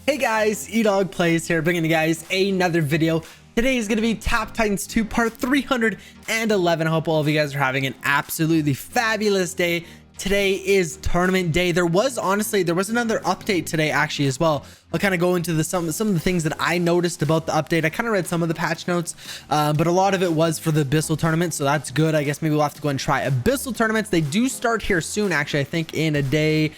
Hey guys, EdogPlays here, bringing you guys another video. Today is going to be Tap Titans 2 part 311. I hope all of you guys are having an absolutely fabulous day. Today is tournament day. There was another update today actually as well. I'll kind of go into some of the things that I noticed about the update. I kind of read some of the patch notes, but a lot of it was for the Abyssal tournament, so that's good. I guess maybe we'll have to go and try Abyssal tournaments. They do start here soon, actually. I think in a day,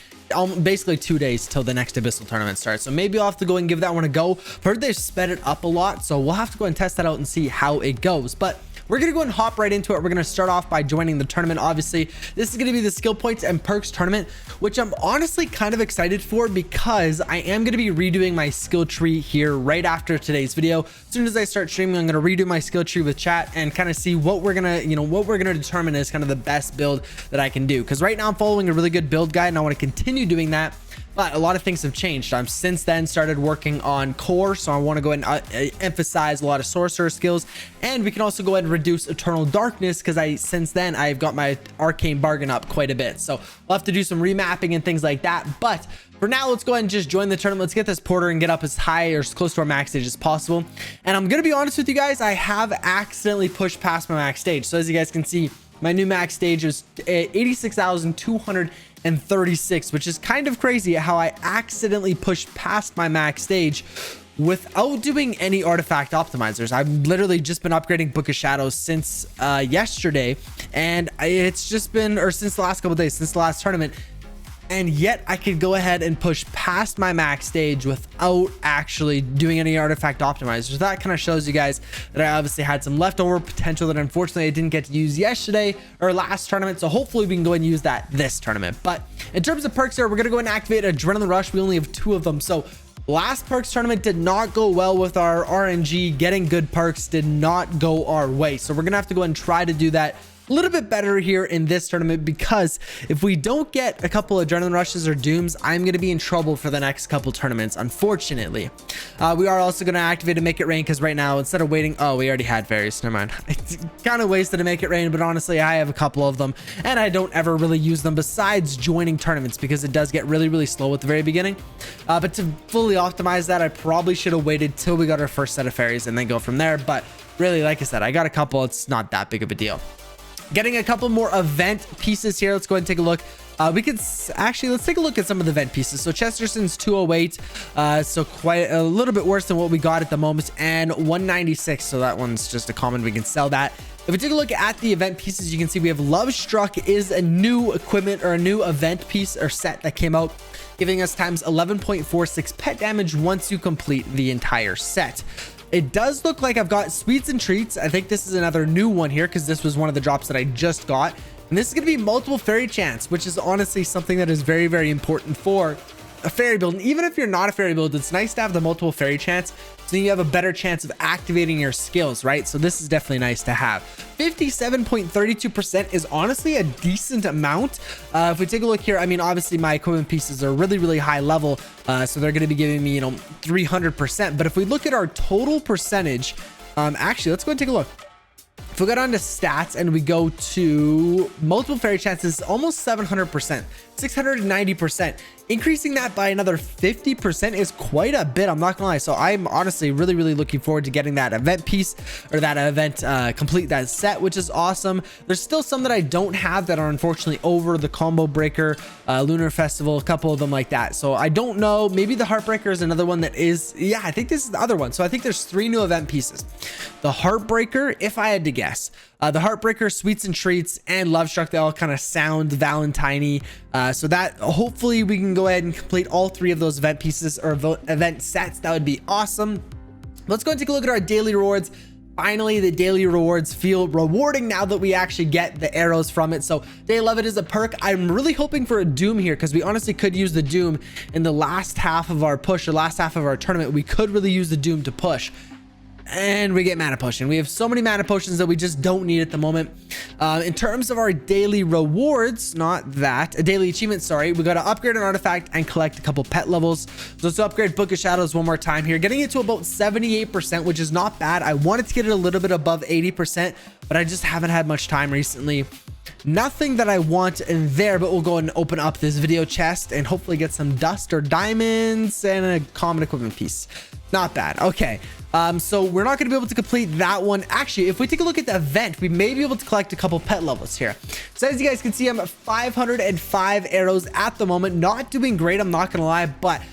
basically 2 days till the next Abyssal tournament starts, so maybe I'll have to go and give that one a go. Heard they've sped it up a lot, so we'll have to go and test that out and see how it goes. But we're gonna go and hop right into it. We're gonna start off by joining the tournament. Obviously, this is gonna be the skill points and perks tournament, which I'm honestly kind of excited for because I am gonna be redoing my skill tree here right after today's video. As soon as I start streaming, I'm gonna redo my skill tree with chat and kind of see what we're gonna determine is kind of the best build that I can do. Because right now I'm following a really good build guide and I want to continue doing that. But a lot of things have changed. I've since then started working on core, so I want to go ahead and emphasize a lot of sorcerer skills, and we can also go ahead and reduce eternal darkness because since then I've got my arcane bargain up quite a bit. So we'll have to do some remapping and things like that. But for now, let's go ahead and just join the tournament. Let's get this porter and get up as high or as close to our max stage as possible. And I'm gonna be honest with you guys, I have accidentally pushed past my max stage. So as you guys can see, my new max stage is 86,236, which is kind of crazy how I accidentally pushed past my max stage without doing any artifact optimizers. I've literally just been upgrading Book of Shadows since yesterday, and it's just been, or since the last couple days, since the last tournament, and yet I could go ahead and push past my max stage without actually doing any artifact optimizers. So that kind of shows you guys that I obviously had some leftover potential that unfortunately I didn't get to use yesterday or last tournament. So hopefully we can go and use that this tournament. But in terms of perks here, we're gonna go and activate Adrenaline Rush. We only have 2 of them. So last perks tournament did not go well with our RNG. Getting good perks did not go our way. So we're gonna have to go and try to do that a little bit better here in this tournament, because if we don't get a couple adrenaline rushes or dooms, I'm going to be in trouble for the next couple tournaments, unfortunately. We are also going to activate a Make It Rain, because right now, instead of waiting, oh, we already had fairies, never mind. It's kind of wasted to Make It Rain, but honestly, I have a couple of them and I don't ever really use them besides joining tournaments, because it does get really slow at the very beginning. But to fully optimize that, I probably should have waited till we got our first set of fairies and then go from there. But really, like I said, I got a couple. It's not that big of a deal. Getting a couple more event pieces here. Let's go ahead and take a look. Let's take a look at some of the event pieces. So Chesterson's 208, so quite a little bit worse than what we got at the moment, and 196. So that one's just a common. We can sell that. If we take a look at the event pieces, you can see we have Love Struck is a new equipment or a new event piece or set that came out, giving us times 11.46 pet damage once you complete the entire set. It does look like I've got Sweets and Treats. I think this is another new one here because this was one of the drops that I just got. And this is going to be multiple fairy chance, which is honestly something that is very important for a fairy build. And even if you're not a fairy build, it's nice to have the multiple fairy chance, so you have a better chance of activating your skills, right? So this is definitely nice to have. 57.32% is honestly a decent amount. If we take a look here, I mean, obviously my equipment pieces are really high level, so they're going to be giving me, 300%. But if we look at our total percentage, actually, let's go and take a look. If we go down to stats and we go to multiple fairy chances, almost 700%, 690%. Increasing that by another 50% is quite a bit, I'm not gonna lie. So I'm honestly really looking forward to getting that event piece, or that event complete that set, which is awesome. There's still some that I don't have that are unfortunately over: the Combo Breaker, Lunar Festival, a couple of them like that. So I don't know, maybe the Heartbreaker is another one that is, yeah, I think this is the other one. So I think there's 3 new event pieces. The Heartbreaker, if I had to guess, the Heartbreaker, Sweets and Treats, and Love Struck, they all kind of sound Valentine-y. So that hopefully we can go ahead and complete all 3 of those event pieces or event sets. That would be awesome. Let's go and take a look at our daily rewards. Finally, the daily rewards feel rewarding now that we actually get the arrows from it. So day 11 is a perk. I'm really hoping for a doom here, because we honestly could use the doom in the last half of our push, or last half of our tournament. We could really use the doom to push. And we get mana potion. We have so many mana potions that we just don't need at the moment. In terms of our daily rewards, not that, a daily achievement, sorry, we got to upgrade an artifact and collect a couple pet levels. So let's upgrade Book of Shadows one more time here, getting it to about 78%, which is not bad. I wanted to get it a little bit above 80%, but I just haven't had much time recently. Nothing that I want in there, but we'll go and open up this video chest and hopefully get some dust or diamonds and a common equipment piece. Not bad. Okay. So we're not going to be able to complete that one. Actually, if we take a look at the event, we may be able to collect a couple pet levels here. So as you guys can see, I'm at 505 arrows at the moment. Not doing great, I'm not going to lie, but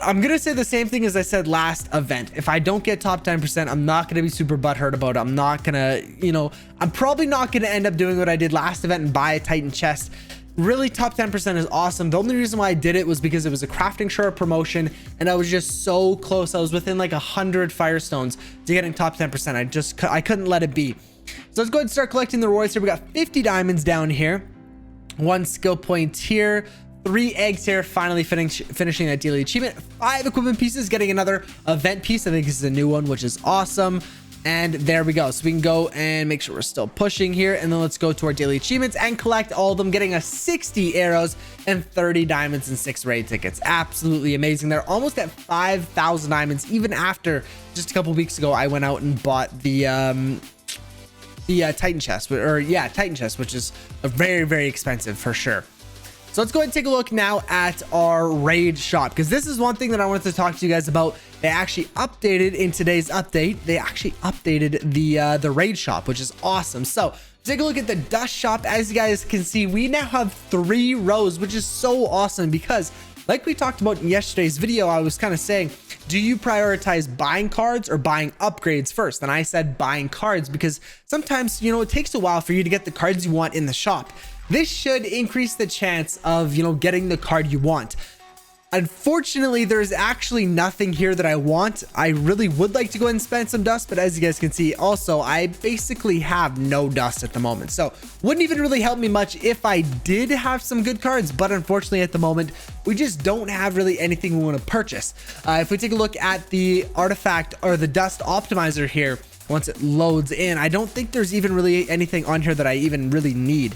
I'm going to say the same thing as I said last event. If I don't get top 10%, I'm not going to be super butthurt about it. I'm not going to, I'm probably not going to end up doing what I did last event and buy a Titan chest. Really, top 10% is awesome. The only reason why I did it was because it was a crafting shore promotion and I was just so close. I was within like 100 firestones to getting top 10%. I couldn't let it be. So let's go ahead and start collecting the rewards here. We got 50 diamonds down here, 1 skill point here, 3 eggs here, finally finishing that daily achievement, 5 equipment pieces, getting another event piece. I think this is a new one, which is awesome. And there we go. So we can go and make sure we're still pushing here. And then let's go to our daily achievements and collect all of them, getting us 60 arrows and 30 diamonds and 6 raid tickets. Absolutely amazing. They're almost at 5,000 diamonds, even after just a couple weeks ago, I went out and bought the Titan chest, Titan chest, which is a very, very expensive for sure. So let's go ahead and take a look now at our raid shop, because this is one thing that I wanted to talk to you guys about. They actually updated in today's update. They actually updated the raid shop, which is awesome. So take a look at the dust shop. As you guys can see, we now have 3 rows, which is so awesome because like we talked about in yesterday's video, I was kind of saying, do you prioritize buying cards or buying upgrades first? And I said buying cards because sometimes, it takes a while for you to get the cards you want in the shop. This should increase the chance of, getting the card you want. Unfortunately, there's actually nothing here that I want. I really would like to go ahead and spend some dust, but as you guys can see, also, I basically have no dust at the moment. So wouldn't even really help me much if I did have some good cards, but unfortunately at the moment, we just don't have really anything we want to purchase. If we take a look at the artifact or the dust optimizer here, once it loads in, I don't think there's even really anything on here that I even really need.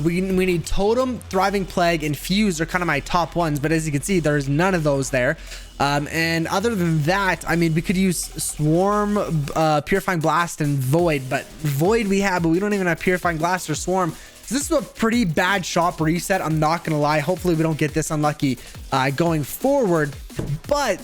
We need Totem, Thriving Plague, and Fuse are kind of my top ones, but as you can see, there's none of those there. And other than that, I mean, we could use Swarm, Purifying Blast, and Void, but Void we have, but we don't even have Purifying Blast or Swarm. So this is a pretty bad shop reset, I'm not gonna lie. Hopefully we don't get this unlucky going forward, but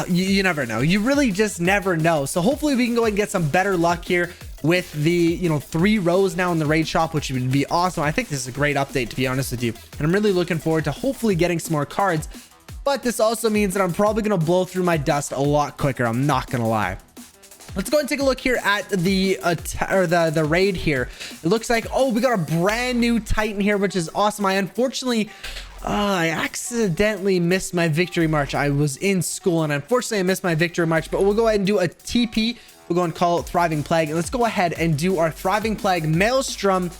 you never know. You really just never know. So hopefully we can go and get some better luck here with the 3 rows now in the raid shop, which would be awesome. I think this is a great update, to be honest with you, and I'm really looking forward to hopefully getting some more cards. But this also means that I'm probably going to blow through my dust a lot quicker, I'm not gonna lie. Let's go and take a look here at the raid here. It looks like, oh, we got a brand new Titan here, which is awesome. I accidentally missed my victory march. I was in school and unfortunately I missed my victory march, but we'll go ahead and do a TP. We'll go and call it Thriving Plague, and let's go ahead and do our Thriving Plague Maelstrom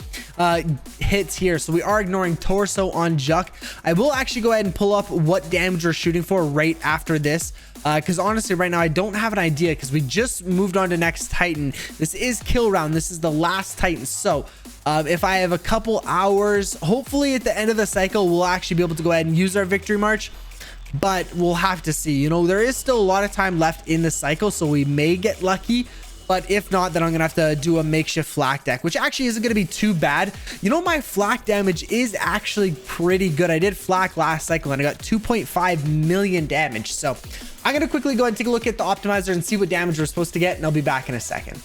hits here. So we are ignoring Torso on Juck. I will actually go ahead and pull up what damage we're shooting for right after this, because honestly right now I don't have an idea, because we just moved on to next Titan. This is kill round. This is the last Titan. So if I have a couple hours, hopefully at the end of the cycle, we'll actually be able to go ahead and use our victory march. But we'll have to see. There is still a lot of time left in the cycle, so we may get lucky. But if not, then I'm gonna have to do a makeshift flak deck, which actually isn't gonna be too bad. My flak damage is actually pretty good. I did flak last cycle and I got 2.5 million damage. So I'm gonna quickly go ahead and take a look at the optimizer and see what damage we're supposed to get, and I'll be back in a second.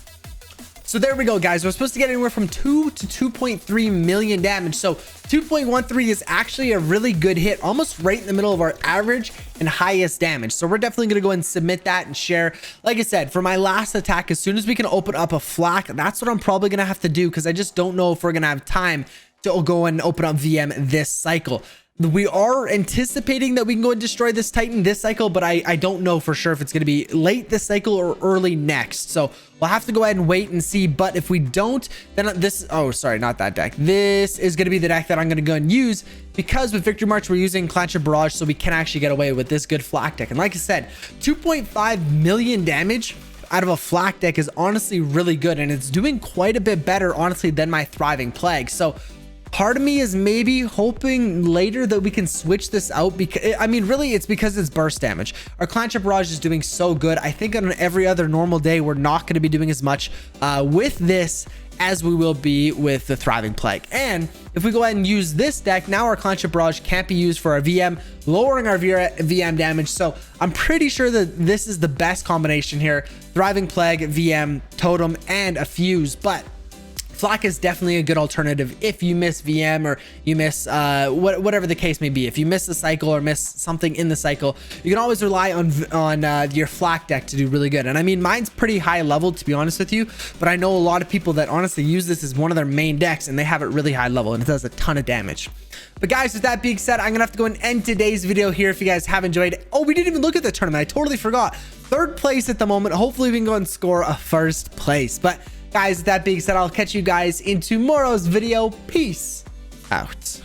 So there we go, guys. We're supposed to get anywhere from 2 to 2.3 million damage. So 2.13 is actually a really good hit, almost right in the middle of our average and highest damage. So we're definitely going to go and submit that and share. Like I said, for my last attack, as soon as we can open up a flak, that's what I'm probably going to have to do, because I just don't know if we're going to have time to go and open up VM this cycle. We are anticipating that we can go and destroy this Titan this cycle, but I don't know for sure if it's going to be late this cycle or early next. So we'll have to go ahead and wait and see. But if we don't, then this, oh, sorry, not that deck. This is going to be the deck that I'm going to go and use, because with Victory March, we're using Clanship Barrage, so we can actually get away with this good flak deck. And like I said, 2.5 million damage out of a flak deck is honestly really good. And it's doing quite a bit better, honestly, than my Thriving Plague. So part of me is maybe hoping later that we can switch this out, because I mean, really, it's because it's burst damage. Our Clanship Barrage is doing so good. I think on every other normal day, we're not going to be doing as much with this as we will be with the Thriving Plague. And if we go ahead and use this deck, now our Concha Barrage can't be used for our VM, lowering our VM damage. So I'm pretty sure that this is the best combination here. Thriving Plague, VM, Totem, and a Fuse. But Flak is definitely a good alternative if you miss VM or you miss whatever the case may be. If you miss the cycle or miss something in the cycle, you can always rely on your Flak deck to do really good. And I mean, mine's pretty high level, to be honest with you, but I know a lot of people that honestly use this as one of their main decks and they have it really high level and it does a ton of damage. But guys, with that being said, I'm gonna have to go and end today's video here. If you guys have enjoyed it. Oh, we didn't even look at the tournament. I totally forgot. 3rd place at the moment. Hopefully we can go and score a 1st place. But guys, with that being said, I'll catch you guys in tomorrow's video. Peace out.